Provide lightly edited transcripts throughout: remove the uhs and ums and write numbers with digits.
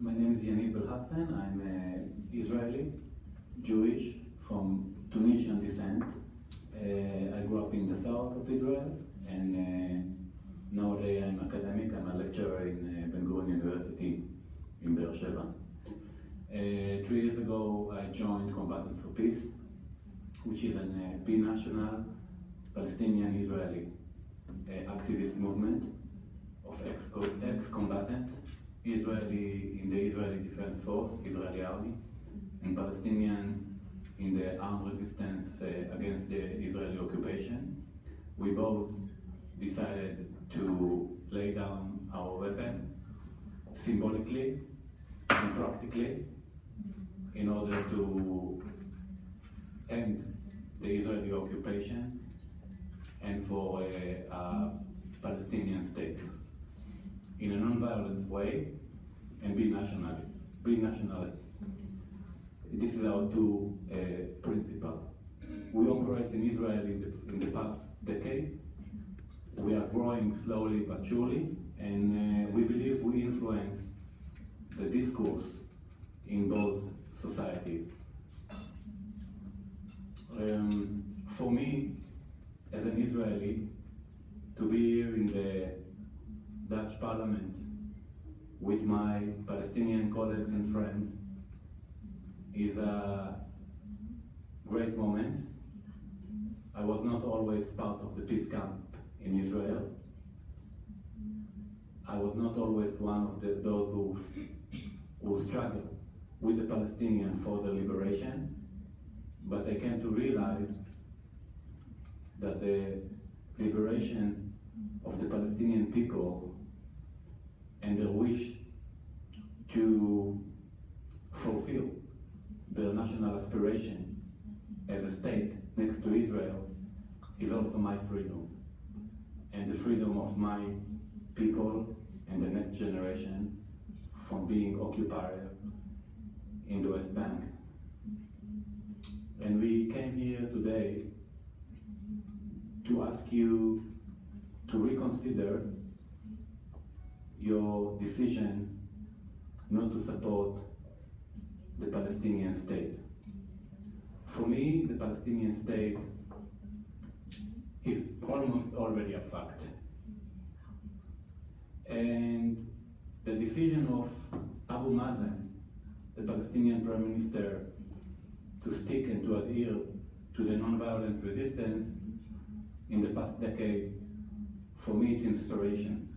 My name is Brieuc-Yves. I'm Israeli, Jewish, from Tunisian descent. I grew up in the south of Israel, and nowadays I'm academic. I'm a lecturer in Ben-Gurion University in Brieuc-Yves. 3 years ago, I joined Combatants for Peace, which is a binational Palestinian-Israeli activist movement of ex-combatants, Israeli in the Israeli Defense Force, Israeli Army, and Palestinian in the armed resistance against the Israeli occupation. We both decided to lay down our weapon symbolically and practically in order to end the Israeli occupation and for a Palestinian state in a non-violent way and binationally. This is our two principles. We operate in Israel in the past decade. We are growing slowly but surely, and we believe we influence the discourse in both societies. For me, as an Israeli, to be here in the Dutch Parliament with my Palestinian colleagues and friends is a great moment. I was not always part of the peace camp in Israel. I was not always one of those who struggle with the Palestinians for their liberation, but I came to realize that the liberation of the Palestinian people and their wish to fulfill their national aspiration as a state next to Israel is also my freedom, and the freedom of my people and the next generation from being occupied in the West Bank. And we came here today to ask you to reconsider your decision not to support the Palestinian state. For me, the Palestinian state is almost already a fact. And the decision of Abu Mazen, the Palestinian Prime Minister, to stick and to adhere to the nonviolent resistance in the past decade, for me it's inspiration.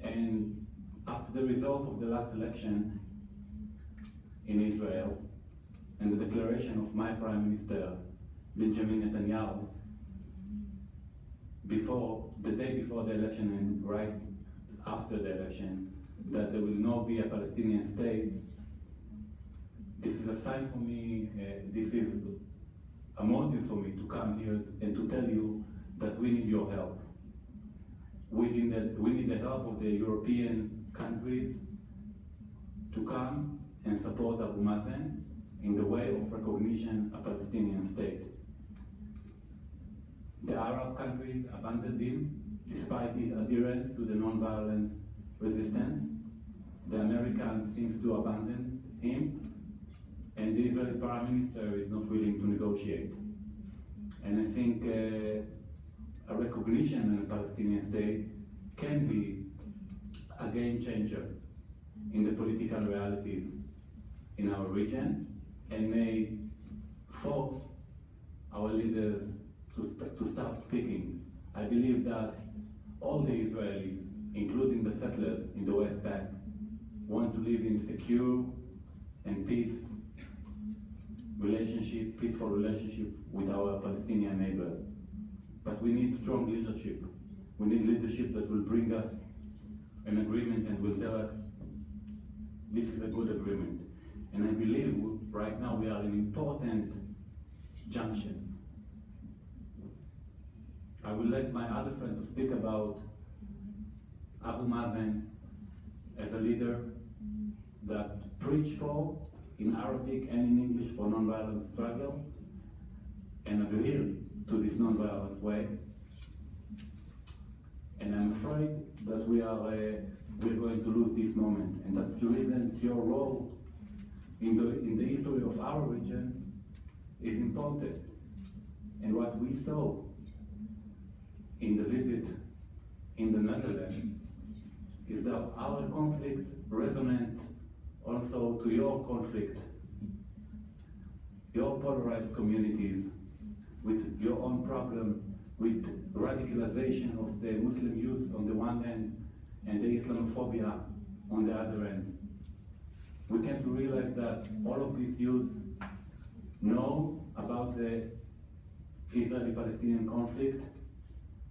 And after the result of the last election in Israel and the declaration of my Prime Minister, Benjamin Netanyahu, the day before the election and right after the election, that there will not be a Palestinian state, this is a sign for me, this is a motive for me to come here and to tell you that we need your help. We need the help of the European countries to come and support Abu Mazen in the way of recognition of a Palestinian state. The Arab countries abandoned him despite his adherence to the non-violence resistance. The Americans seem to abandon him, and the Israeli Prime Minister is not willing to negotiate. And I think a recognition in a Palestinian state can be a game changer in the political realities in our region and may force our leaders to start speaking. I believe that all the Israelis, including the settlers in the West Bank, want to live in secure and peaceful relationship with our Palestinian neighbor. But we need strong leadership. We need leadership that will bring us an agreement and will tell us this is a good agreement. And I believe right now we are in an important junction. I will let my other friend to speak about Abu Mazen as a leader that preached for, in Arabic and in English, for nonviolent struggle, and adhere to this nonviolent way. And I'm afraid that we are we're going to lose this moment. And that's the reason your role in the history of our region is important. And what we saw in the visit in the Netherlands is that our conflict resonates also to your conflict, your polarized communities, with your own problem, with radicalization of the Muslim youth on the one hand, and the Islamophobia on the other end. We came to realize that all of these youth know about the Israeli-Palestinian conflict,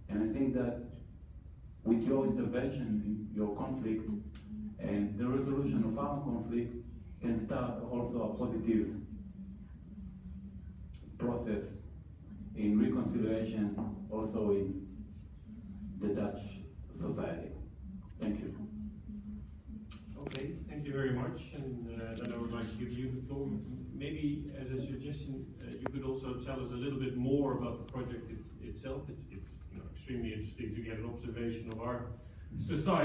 and I think that with your intervention in your conflict and the resolution of our conflict can start also a positive process in reconciliation also in the Dutch society. Thank you. Okay, thank you very much. And then I would like to give you the floor. Maybe as a suggestion, you could also tell us a little bit more about the project itself. It's extremely interesting to get an observation of our society.